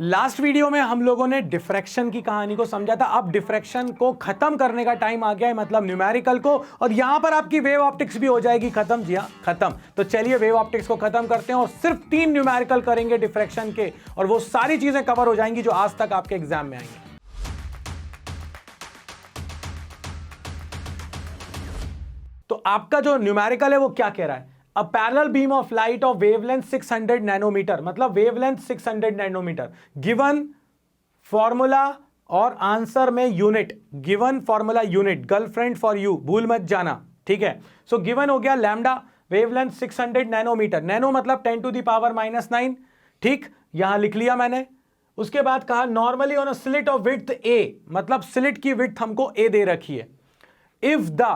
Last video में हम लोगों ने डिफ्रैक्शन की कहानी को समझा था। अब डिफ्रैक्शन को खत्म करने का टाइम आ गया है, मतलब न्यूमेरिकल को, और यहां पर आपकी वेव ऑप्टिक्स भी हो जाएगी खत्म। जी हाँ, खत्म। तो चलिए वेव ऑप्टिक्स को खत्म करते हैं और सिर्फ 3 न्यूमेरिकल करेंगे डिफ्रैक्शन के, और वो सारी चीजें कवर हो जाएंगी जो आज तक आपके एग्जाम में आएंगी। तो आपका जो न्यूमेरिकल है वो क्या कह रहा है? A parallel beam of light of wavelength 600 nanometre, मतलब वेवलेंथ 600 नैनोमीटर। गिवन फॉर्मूला और आंसर में unit, given formula unit, girlfriend for you, भूल मत जाना, ठीक है। सो गिवन हो गया लैम्डा, वेवलेंथ 600 नैनोमीटर, नैनो मतलब 10 टू द पावर -9, ठीक, यहां लिख लिया मैंने। उसके बाद कहा normally on a slit of width A, मतलब स्लिट की विड्थ हमको ए दे रखी है। If the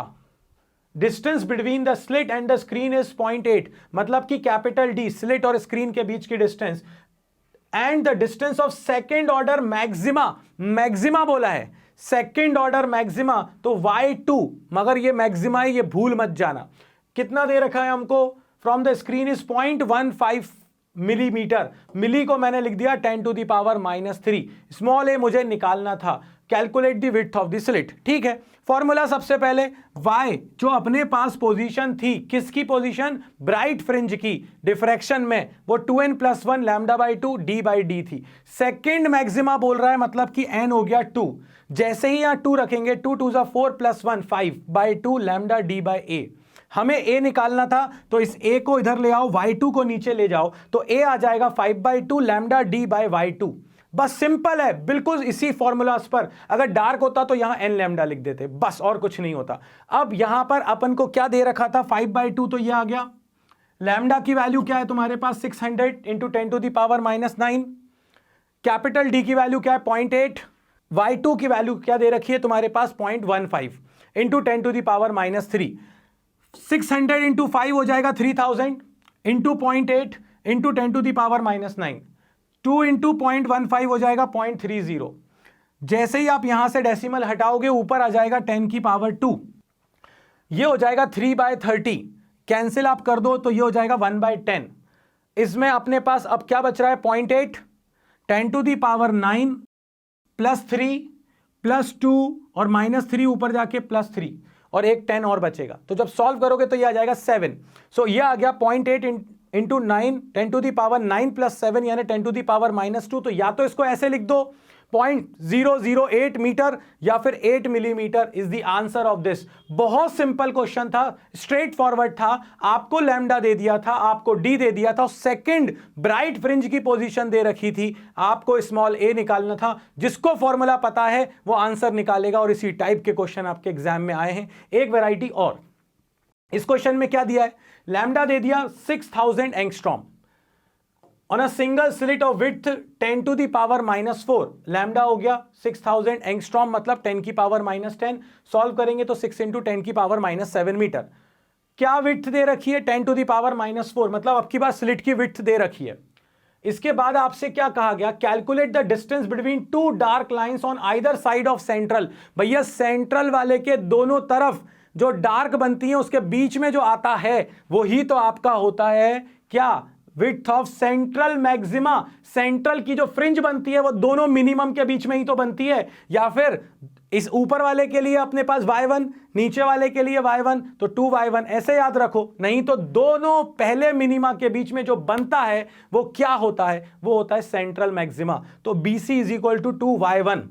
distance between the slit and the screen is 0.8, मतलब कि कैपिटल डी स्लिट और स्क्रीन के बीच की distance, and the distance of second order maxima, maxima बोला है, सेकेंड ऑर्डर मैक्सिमा, तो y2, मगर ये मैक्सिमा है, ये भूल मत जाना। कितना दे रखा है हमको? From the screen is 0.15 millimetre, milli को मैंने लिख दिया 10 to the power -3, small A मुझे निकालना था। Calculate the width of the slit, ठीक है। फॉर्मूला सबसे पहले y जो अपने पास पोजीशन थी, किसकी पोजीशन? ब्राइट फ्रिंज की डिफ्रैक्शन में, वो 2n+1 λ/2 d/d थी। सेकेंड मैक्सिमा बोल रहा है, मतलब कि n हो गया 2, जैसे ही यहां 2 रखेंगे 2 2 4 + 1 5/2 λ/d/a। हमें a निकालना था, तो इस a को इधर ले आओ, y2 को नीचे ले जाओ, तो a आ जाएगा 5/2 λ/d/y2। बस सिंपल है, बिल्कुल इसी फॉर्मूलास पर। अगर डार्क होता तो यहां n लैम्डा लिख देते, बस, और कुछ नहीं होता। अब यहां पर अपन को क्या दे रखा था? 5/2, तो ये आ गया। लैम्डा की वैल्यू क्या है तुम्हारे पास? 600 × 10 to the power -9। Capital D की वैल्यू क्या है? 0.8। y2 की वैल्यू क्या दे रखी है तुम्हारे पास? 0.15 × 10 टू द पावर -3। 600 × 5 हो जाएगा 3000, इंटू 0.8 × 10 टू द पावर -9, 2 × 0.15 हो जाएगा 0.30। जैसे ही आप यहां से डेसिमल हटाओगे ऊपर आ जाएगा 10 की पावर 2, ये हो जाएगा 3/30। कैंसिल आप कर दो तो ये हो जाएगा 1/10। इसमें अपने पास अब क्या बच रहा है? 0.8, 10 टू दी पावर 9 +3 +2 और -3 ऊपर जाके +3 और एक 10 और बचेगा। तो जब सॉल्व करोगे तो ये आ जाएगा 7। सो ये आ गया 0.8 × 9, 10 टू दी पावर 9 + 7 यानी 10 टू दी पावर -2। तो या तो इसको ऐसे लिख दो 0.008 मीटर या फिर 8 millimetre is the answer of this. बहुत सिंपल क्वेश्चन था, स्ट्रेट फॉरवर्ड था। आपको लैम्डा दे दिया था, आपको डी दे दिया था, सेकंड ब्राइट फ्रिंज की पोजीशन दे रखी थी, आपको स्मॉल ए निकालना था। जिसको फॉर्मूला पता है वो आंसर निकालेगा, और इसी टाइप के क्वेश्चन आपके एग्जाम में आए हैं। एक वैरायटी और, इस क्वेश्चन में क्या दिया है? लैम्डा दे दिया 6000 angstrom on a single slit of width 10 to the power -4। Lambda हो गया 6000 एंगस्ट्रॉम, मतलब 10 की पावर -10। सॉल्व करेंगे तो 6 × 10 की पावर -7 मीटर। क्या विड्थ दे रखी है? 10 टू द पावर -4, मतलब आपकी बात स्लिट की विड्थ दे रखी है। इसके बाद आपसे क्या कहा गया? Calculate the distance between 2 dark lines on either side of central. भैया सेंट्रल वाले के दोनों तरफ जो डार्क बनती है उसके बीच में जो आता है वो ही तो आपका होता है क्या? Width of central maxima. Central की जो फ्रिंज बनती है वो दोनों मिनिमम के बीच में ही तो बनती है। या फिर इस ऊपर वाले के लिए अपने पास y1, नीचे वाले के लिए y1, तो 2y1 ऐसे याद रखो। नहीं तो दोनों पहले मिनिमा के बीच में जो बनता है वो क्या होता है? वो होता है सेंट्रल मैक्सिमा। तो BC = 2y1।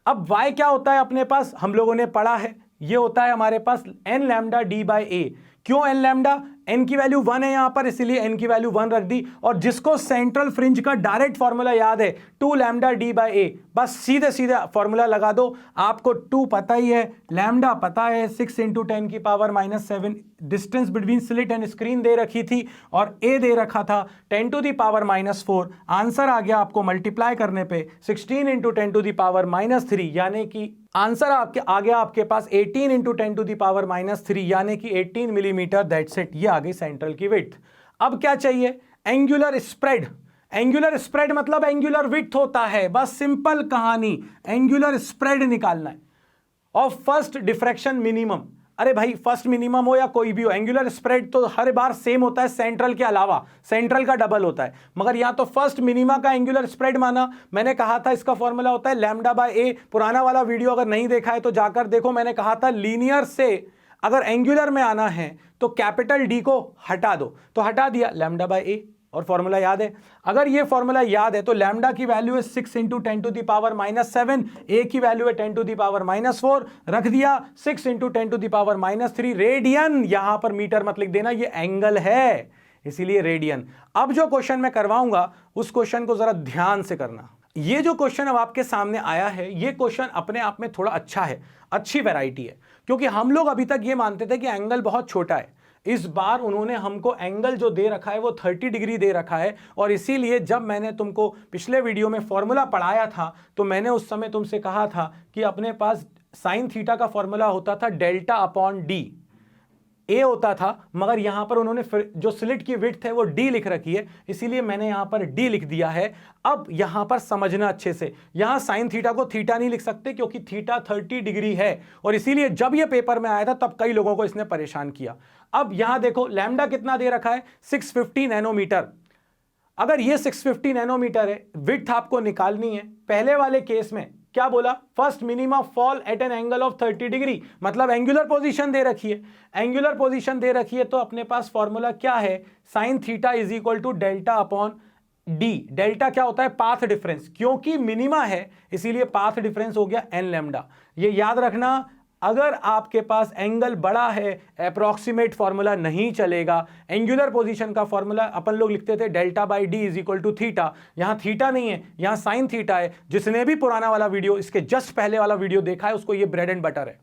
अब y क्या होता है अपने पास? हम लोगों ने पढ़ा है, ये होता है हमारे पास n λ/d/a। क्यों n लैम्डा? n की वैल्यू 1 है यहां पर, इसीलिए n की वैल्यू 1 रख दी। और जिसको सेंट्रल फ्रिंज का डायरेक्ट फॉर्मूला याद है 2 λ/d/a, बस सीधे सीधे फॉर्मूला लगा दो। आपको 2 पता ही है, लैम्डा पता है, 6 × 10 की power -7 distance between slit and screen दे रखी थी, और a दे रखा था 10 टू दी पावर -4। आंसर आ गया आपको मल्टीप्लाई करने पे 16 × 10 टू दी पावर -3, यानी कि आंसर आपके आ गया आपके पास 18 × 10 टू दी पावर -3, यानी कि 18 मिलीमीटर। दैट्स इट, ये आ गई सेंट्रल की विड्थ। अब क्या चाहिए? Angular spread. एंगुलर स्प्रेड मतलब एंगुलर विड्थ होता है, बस सिंपल कहानी। एंगुलर स्प्रेड निकालना है ऑफ फर्स्ट डिफ्रैक्शन मिनिमम। अरे भाई फर्स्ट मिनिमम हो या कोई भी हो, एंगुलर स्प्रेड तो हर बार सेम होता है सेंट्रल के अलावा, सेंट्रल का डबल होता है। मगर यहां तो फर्स्ट मिनिमा का एंगुलर स्प्रेड माना। मैंने कहा था इसका फॉर्मूला होता है लैम्डा बाय ए। पुराना वाला वीडियो अगर नहीं देखा है तो जाकर देखो, मैंने कहा था लीनियर से अगर एंगुलर में आना है तो कैपिटल डी को हटा दो, तो हटा दिया लैम्डा बाय ए, और फॉर्मूला याद है। अगर ये फॉर्मूला याद है तो लैम्डा की वैल्यू है 6 इंटू 10 टू द पावर -7, ए की वैल्यू है 10 टू द पावर -4, रख दिया 6 into 10 to the power -3 radian. यहां पर मीटर मत लिख देना, ये एंगल है इसीलिए रेडियन। अब जो क्वेश्चन मैं करवाऊंगा उस क्वेश्चन को जरा ध्यान से करना। ये जो क्वेश्चन अब आपके सामने आया है, ये क्वेश्चन अपने आप में थोड़ा अच्छा है, अच्छी वैरायटी है, क्योंकि हम लोग अभी तक ये मानते थे कि एंगल बहुत छोटा है। इस बार उन्होंने हमको एंगल जो दे रखा है वो 30 डिग्री दे रखा है, और इसीलिए जब मैंने तुमको पिछले वीडियो में फॉर्मूला पढ़ाया था तो मैंने उस समय तुमसे कहा था कि अपने पास साइन थीटा का फॉर्मूला होता था डेल्टा अपॉन डी, ए होता था, मगर यहां पर उन्होंने जो स्लिट की विड्थ है वो डी लिख रखी है, इसीलिए मैंने यहां पर डी लिख दिया है। अब यहां पर समझना अच्छे से, यहां साइन थीटा को थीटा नहीं लिख सकते क्योंकि थीटा 30 डिग्री है, और इसीलिए जब ये पेपर में आया था तब कई लोगों को इसने परेशान किया। अब यहां देखो लैम्डा कितना दे रखा है, 650 नैनोमीटर। अगर ये 650 नैनोमीटर है, विड्थ आपको निकालनी है। पहले वाले केस में क्या बोला, first minima fall eight an angle of 30 degree, मतलब एंगुलर पोजीशन दे रखी है। एंगुलर पोजीशन दे रखी है तो अपने पास फॉर्मूला क्या है, sine theta is equal to delta upon D. Delta क्या होता है, पाथ डिफरेंस, क्योंकि मिनिमा है इसीलिए पाथ डिफरेंस हो गया एन लैम्डा। ये याद रखना, अगर आपके पास एंगल बड़ा है अप्रॉक्सीमेट फॉर्मूला नहीं चलेगा। एंगुलर पोजीशन का फॉर्मूला अपन लोग लिखते थे delta by D is equal to theta, यहां थीटा नहीं है, यहां साइन थीटा है। जिसने भी पुराना वाला वीडियो, इसके जस्ट पहले वाला वीडियो देखा है, उसको ये ब्रेड एंड बटर है,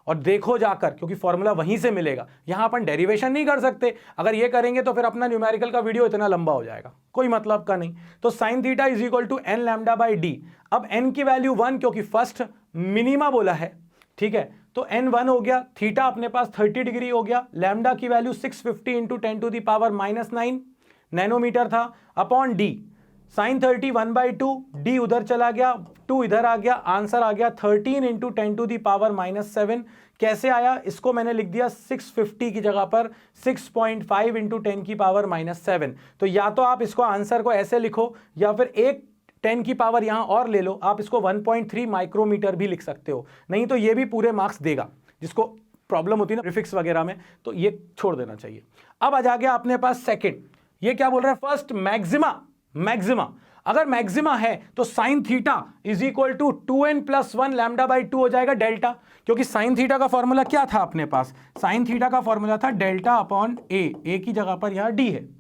और देखो जाकर, क्योंकि फॉर्मूला वहीं से मिलेगा। यहां अपन डेरिवेशन नहीं कर सकते, अगर ये करेंगे तो फिर अपना न्यूमेरिकल का वीडियो इतना लंबा हो जाएगा, कोई मतलब का नहीं। तो sine theta is equal to n lambda by D. अब एन की वैल्यू 1 क्योंकि फर्स्ट मिनिमा बोला है, ठीक है, तो n 1 हो गया, थीटा अपने पास 30 डिग्री हो गया, लैम्डा की value 650 into 10 to the power -9 nanometre था, अपॉन डी साइन 30 1/2, डी उधर चला गया, 2 इधर आ गया, आंसर आ गया 13 इंटू 10 टू द पावर -7। कैसे आया, इसको मैंने लिख दिया 650 की जगह पर 6.5 इंटू 10 की पावर -7। तो या तो आप इसको आंसर को ऐसे लिखो, या फिर एक 10 की पावर यहां और ले लो, आप इसको 1.3 माइक्रोमीटर भी लिख सकते हो, नहीं तो ये भी पूरे मार्क्स देगा। जिसको प्रॉब्लम होती है ना प्रीफिक्स वगैरह में, तो ये छोड़ देना चाहिए। अब आ गया अपने पास सेकंड, ये क्या बोल रहा है, फर्स्ट मैक्सिमा। मैक्सिमा अगर मैक्सिमा है तो sine theta is equal to 2n + 1 lambda by 2 हो जाएगा डेल्टा, क्योंकि साइन थीटा का फॉर्मूला क्या था अपने पास, साइन थीटा का फॉर्मूला था डेल्टा अपॉन ए की जगह पर यहां डी है।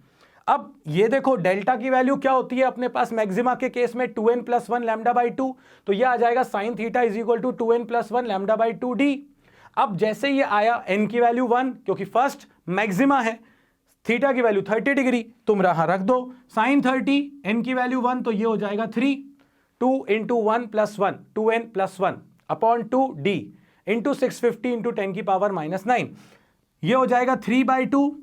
अब ये देखो डेल्टा की वैल्यू क्या होती है अपने पास मैक्सिमा के केस में, 2n + 1 लैम्डा बाई 2, तो ये आ जाएगा sine theta is equal to 2n + 1 lambda by 2 D. अब जैसे ये आया n की वैल्यू 1, क्योंकि फर्स्ट मैक्सिमा है, थीटा की वैल्यू 30 डिग्री, तुम रहा रख दो, साइन 30, n की वैल्यू 1 तो ये हो जाएगा 3, 2 into 1 + 1 2n + 1 upon 2 D into 650 into 10 की पावर -9, ये हो जाएगा 3/2।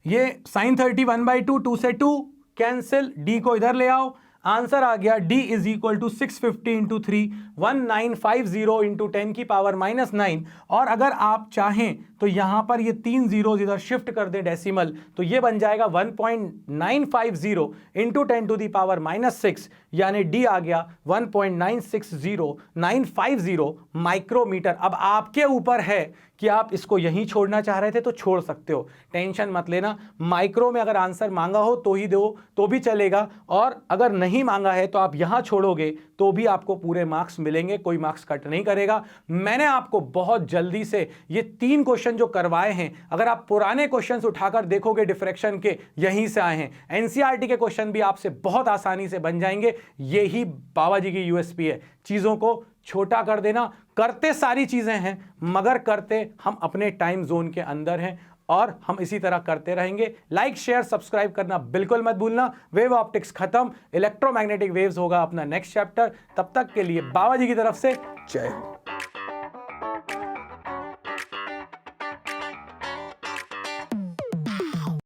ये साइन 30 1/2, 2 से 2 कैंसिल, डी को इधर ले आओ, आंसर आ गया d is equal to 650 into 3 1950 into 10 की पावर -9। और अगर आप चाहें तो यहां पर ये 3 जीरोज इधर शिफ्ट कर दे डेसिमल, तो ये बन जाएगा 1.950 इंटू 10 टू दी पावर -6, यानी d आ गया 1.960950 माइक्रोमीटर। अब आपके ऊपर है कि आप इसको यहीं छोड़ना चाह रहे थे तो छोड़ सकते हो, टेंशन मत लेना। माइक्रो में अगर आंसर मांगा हो तो ही दो तो भी चलेगा, और अगर नहीं मांगा है तो आप यहां छोड़ोगे तो भी आपको पूरे मार्क्स मिलेंगे, कोई मार्क्स कट नहीं करेगा। मैंने आपको बहुत जल्दी से ये 3 क्वेश्चन जो करवाए हैं, अगर आप पुराने क्वेश्चंस उठाकर देखोगे डिफ्रैक्शन के, यहीं से आए हैं। एनसीईआरटी के क्वेश्चन भी आपसे बहुत आसानी से बन जाएंगे, यही बाबा जी की यूएसपी है, चीजों को छोटा कर देना। करते सारी चीजें हैं मगर करते हम अपने टाइम जोन के अंदर हैं, और हम इसी तरह करते रहेंगे। लाइक शेयर सब्सक्राइब करना बिल्कुल मत भूलना। वेव ऑप्टिक्स खत्म, इलेक्ट्रोमैग्नेटिक वेव्स होगा अपना नेक्स्ट चैप्टर। तब तक के लिए बाबा जी की तरफ से जय हो।